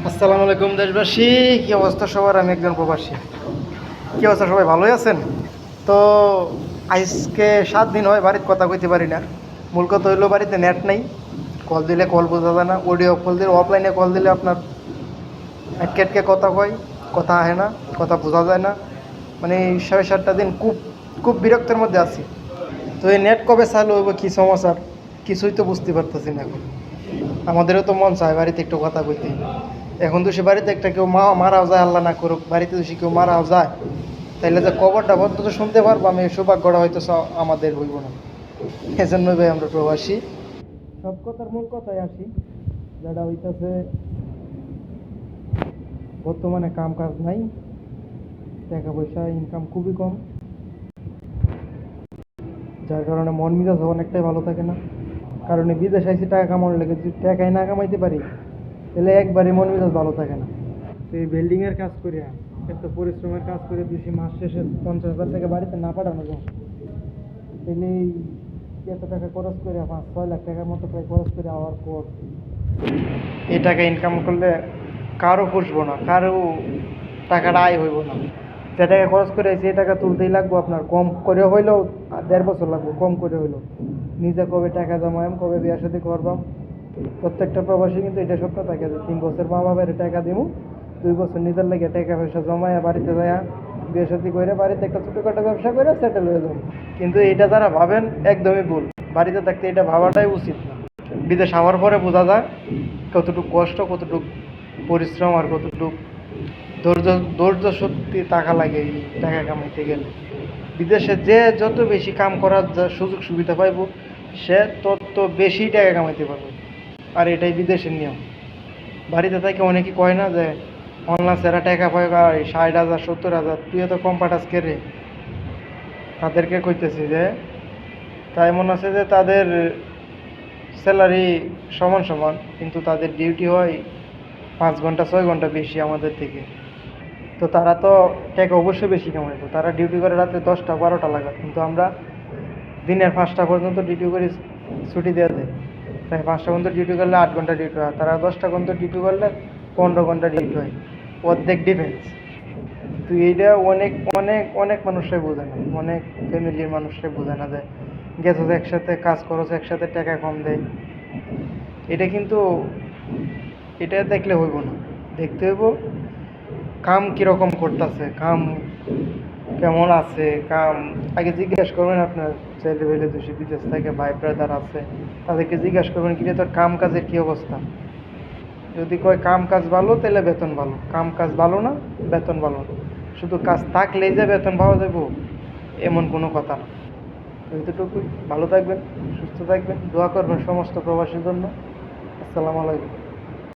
আসসালামু আলাইকুম দেশবাসী, কি অবস্থা সবার? আমি একজন প্রবাসী। কি অবস্থা, সবাই ভালোই আছেন? তো আজকে 7 দিন হয় বাড়িতে কথা কইতে পারি না। মূল কথা হইলো বাড়িতে নেট নেই। কল দিলে কল বোঝা যায় না, অডিও কল দিলে, অফলাইনে কল দিলে আপনার আটকে আটকে কথা কয়, কথা আহে না, কথা বোঝা যায় না। মানে এই 6-7টা দিন খুব খুব বিরক্তের মধ্যে আছি। তো এই নেট কবে চালু হইব, কী সমস্যার কিছুই তো বুঝতে পারতেছি না এখন। আমাদেরও তো মন চায় বাড়িতে একটু কথা কইতে। এখন তো সে বাড়িতে একটা কেউ মারাও যায়, আল্লাহ না করুক, বাড়িতে যদি কেউ মারাও যায়, তাইলে যে কবরটা বদ্ধ তো শুনতে পারবো, আমি সৌভাগ্যটা হয়তো আমাদের হইব না। এজন্য ভাই আমরা প্রবাসী। সব কথার মূল কথায় আসি, যেটা হইতেছে বর্তমানে কাম কাজ নাই, টাকা পয়সা ইনকাম খুবই কম, যার কারণে মন মেজাজ অনেকটাই ভালো থাকে না। কারণ এই বিদেশে আইসি টাকা কামানোর লেগে, যদি টাকাই না কামাইতে পারি তাহলে একবারে মন মেজাজ ভালো থাকে না। তো এই বিল্ডিংয়ের কাজ করিয়া, এত পরিশ্রমের কাজ করে বেশি মাস শেষে 50,000 টাকা বাড়িতে না পাঠানো যায়, তাহলে এই এত টাকা খরচ করে 5-6 লাখ টাকার মতো প্রায় খরচ করে আওয়ার পর এই টাকা ইনকাম করলে কারো পুষবো না, কারো টাকাটা আয় হইব না। যে টাকা খরচ করে সেই টাকা তুলতেই লাগবো আপনার, কম করে হইলেও 1.5 বছর লাগবে, কম করে হইলেও। নিজে কবে টাকা জমাইম, কবে বিয়ার সাথে করবাম, প্রত্যেকটা প্রবাসী কিন্তু এটা স্বপ্ন থাকে যে 3 বছর মা বাবার টাকা দিব, 2 বছর নিজের লাগে টাকা পয়সা জমায়া বাড়িতে যায় বিয়ে সাথে করে বাড়িতে একটা ছোটোখাটো ব্যবসা করে সেটেল হয়ে যাবে। কিন্তু এটা যারা ভাবেন একদমই ভুল। বাড়িতে থাকতে এটা ভাবাটাই উচিত না। বিদেশ হওয়ার পরে বোঝা যায় কতটুকু কষ্ট, কতটুকু পরিশ্রম, আর কতটুকু ধৈর্য ধৈর্য শক্তি টাকা লাগে এই টাকা কামাইতে গেলে। বিদেশে যে যত বেশি কাম করার যা সুযোগ সুবিধা পাইব, সে তত বেশি টাকা কামাইতে পারবে। আর এটাই বিদেশের নিয়ম। বাড়িতে থাকে অনেকেই কয় না যে অনলাইন সেরা টাকা পায় 60,000 70,000, তুই এত কম পাঠাস কে রে? তাদেরকে কইতেছি যে তাই মনে আছে যে তাদের স্যালারি সমান সমান, কিন্তু তাদের ডিউটি হয় 5 ঘন্টা 6 ঘন্টা বেশি আমাদের থেকে। তো তারা তো টাকা অবশ্যই বেশি কামাইতো, তারা ডিউটি করে রাত্রে 10টা 12টা লাগাত, কিন্তু আমরা দিনের 5টা পর্যন্ত ডিউটি করে ছুটি দেওয়া দেয়। তাই 5টা পর্যন্ত ডিউটি করলে 8 ঘন্টা ডিউটি হয়, তারা 10টা পর্যন্ত ডিউটি করলে 15 ঘন্টা ডিউটি হয়, অর্ধেক ডিফেন্স। তো এইটা অনেক অনেক অনেক মানুষরাই বোঝে না, অনেক ফ্যামিলির মানুষরাই বোঝে না যে গেছো একসাথে কাজ করো, একসাথে টাকা কম দেয়। এটা কিন্তু এটা দেখলে হইব না, দেখতে হইব কাম কীরকম করতেছে, কাম কেমন আছে। কাম আগে জিজ্ঞেস করবেন আপনার ছেলে পেলে দোষী বিদেশ থেকে ভাই ব্রাদার আছে, তাদেরকে জিজ্ঞেস করবেন কিরে তোর কাম কাজের কী অবস্থা। যদি কয় কাম কাজ ভালো, তাহলে বেতন ভালো। কাম কাজ ভালো না, বেতন ভালো না। শুধু কাজ থাকলেই যে বেতন পাওয়া যাবো এমন কোনো কথা না। এতটুকুই। ভালো থাকবেন, সুস্থ থাকবেন, দোয়া করবেন সমস্ত প্রবাসীর জন্য। আসসালামু আলাইকুম।